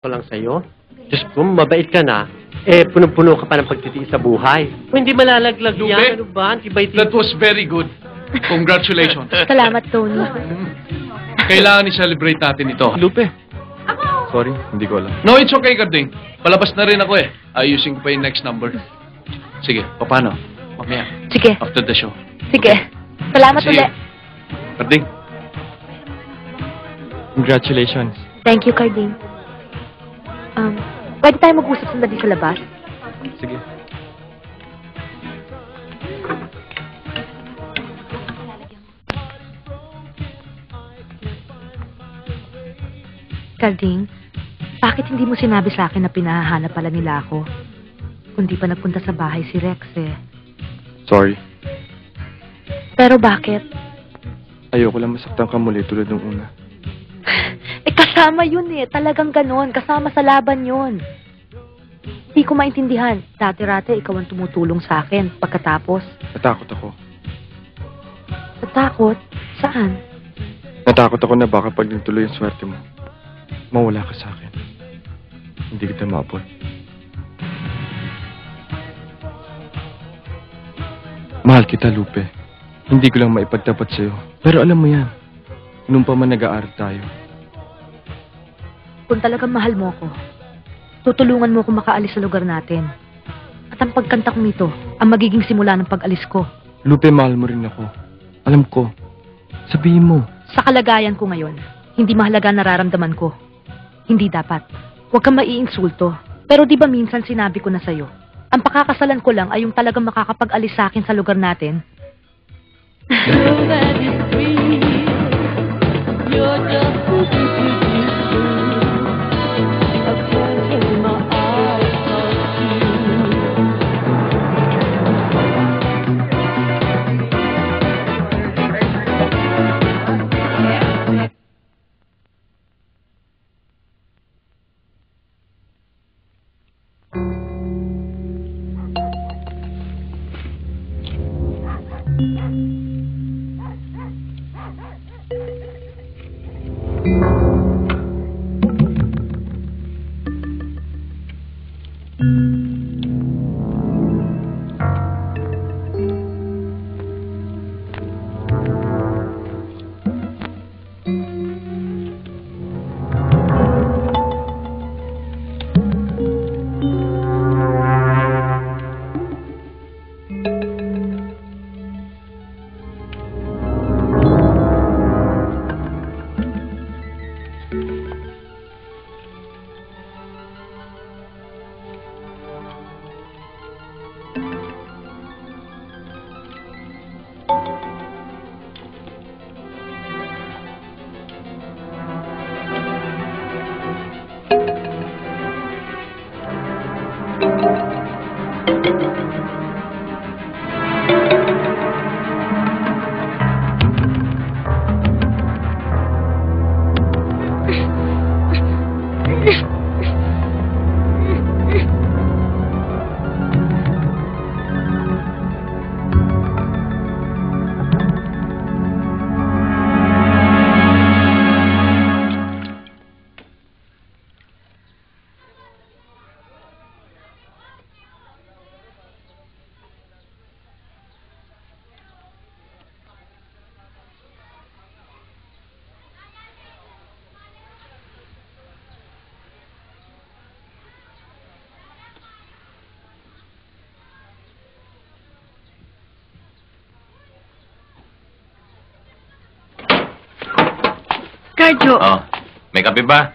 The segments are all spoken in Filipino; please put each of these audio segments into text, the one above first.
ko lang sa'yo. Diyos ko, mabait ka na. Eh, punong-puno ka pa ng pagtitiis sa buhay. Kung hindi malalaglag Lupe, yan, ano ba? That was very good. Congratulations. Salamat, Tony. Kailangan i-celebrate natin ito. Lupe. Sorry, hindi ko alam. No, it's okay, Karding. Palabas na rin ako eh. Ayusin ko pa yung next number. Sige, paano? Mamaya. Sige. After the show. Sige. Salamat Sige. ulit. Karding. Congratulations. Thank you, Carding. Pwede tayo mag-usap sandali sa labas? Sige. Carding, bakit hindi mo sinabi sa akin na pinahahanap pala nila ako? Kundi pa nagpunta sa bahay si Rex eh. Sorry. Pero bakit? Ayoko lang masaktan ka muli tulad ng una. Kasama yun eh. Talagang ganon. Kasama sa laban yun. Hindi ko maintindihan. Dati-rate, ikaw ang tumutulong sa akin. Pagkatapos, Natakot ako. natakot. Saan? Natakot ako na baka pag nagtuloy ang swerte mo, mawala ka sa akin. Hindi kita maabot. Mahal kita, Lupe. Hindi ko lang maipagtapat sa'yo. Pero alam mo yan, nung pa man nag-aaral tayo, Kung talagang mahal mo ko, tutulungan mo ko makaalis sa lugar natin. At ang pagkanta kong ito, ang magiging simula ng pag-alis ko. Lupe, mahal mo rin ako. Alam ko. Sabihin mo. Sa kalagayan ko ngayon, hindi mahalaga ang nararamdaman ko. Hindi dapat. Huwag kang maiinsulto. Pero di ba minsan sinabi ko na sa'yo, ang pakakasalan ko lang ay yung talagang makakapag-alis sa akin sa lugar natin. Cardio! Oh, may kape ba?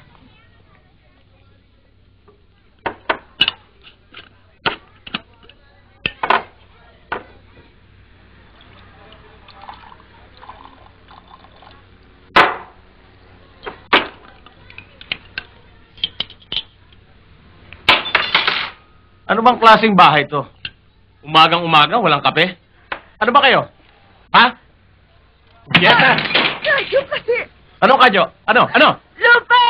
Ano bang klaseng bahay to? Umagang-umaga, walang kape? Ano ba kayo? Ha? Yes, Kadyo kasi! Ano, Kadyo? Ano? Lupe!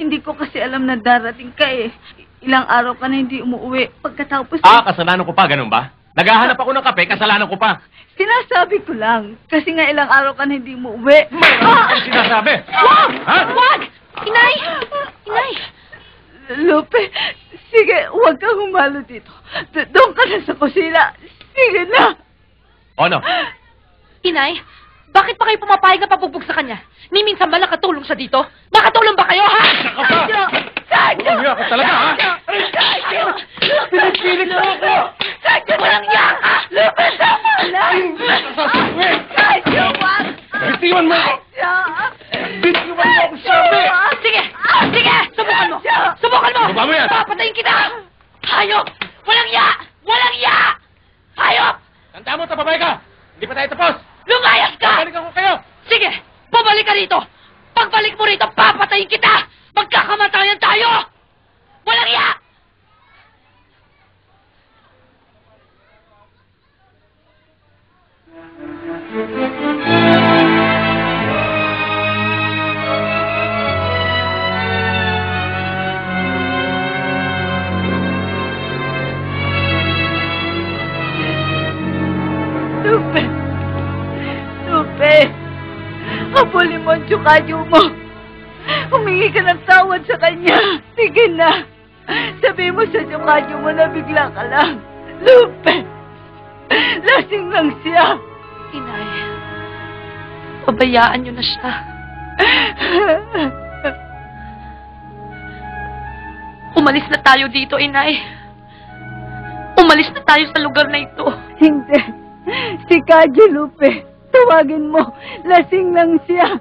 Hindi ko kasi alam na darating ka eh. Ilang araw ka na hindi umuwi. Pagkatapos... Kasalanan ko pa, ganun ba? Naghahanap ako ng kape, kasalanan ko pa. Sinasabi ko lang. Kasi nga ilang araw ka na hindi umuwi. Ano sinasabi? Wag! Ha? Wag! Inay! Inay! Lupe, sige, huwag kang humalo dito. Doon ka na sa kusina. Sige na. O ano? Inay, bakit pa kayo pumapayag na pabugbog sa kanya? Ni minsan ba nakatulong siya dito? Nakatulong ba kayo, ha? Sergio! Sergio! Umiyak ka talaga, ha? Sergio! Pinipilit mo ako! Sergio, walang yan! Lupe, tama na! Sergio, wag! Bitiwan mo ako! Bitiwan mo ako, sabi! Sige! Sige! Subukan mo! Subukan mo! Baba mo yan! Papatayin kita! Hayop! Walang ya! Walang ya! Hayop! Tanda mo, tapabay ka! Hindi pa tayo tapos! Lumayas ka! Babalikan ko kayo! Sige! Bumalik ka rito! Pagbalik mo rito, papatayin kita! Magkakamatayan tayo! Walang ya! Lupe! Lupe! Habulin mo ang tsukadyo mo. Humingi ka ng tawad sa kanya. Sige na. Sabi mo sa tsukadyo mo na bigla ka lang. Lupe! Lasing lang siya. Inay, pabayaan niyo na siya. Umalis na tayo dito, Inay. Umalis na tayo sa lugar na ito. Hindi. Si Kadyo, Lupe. Tawagin mo. Lasing lang siya.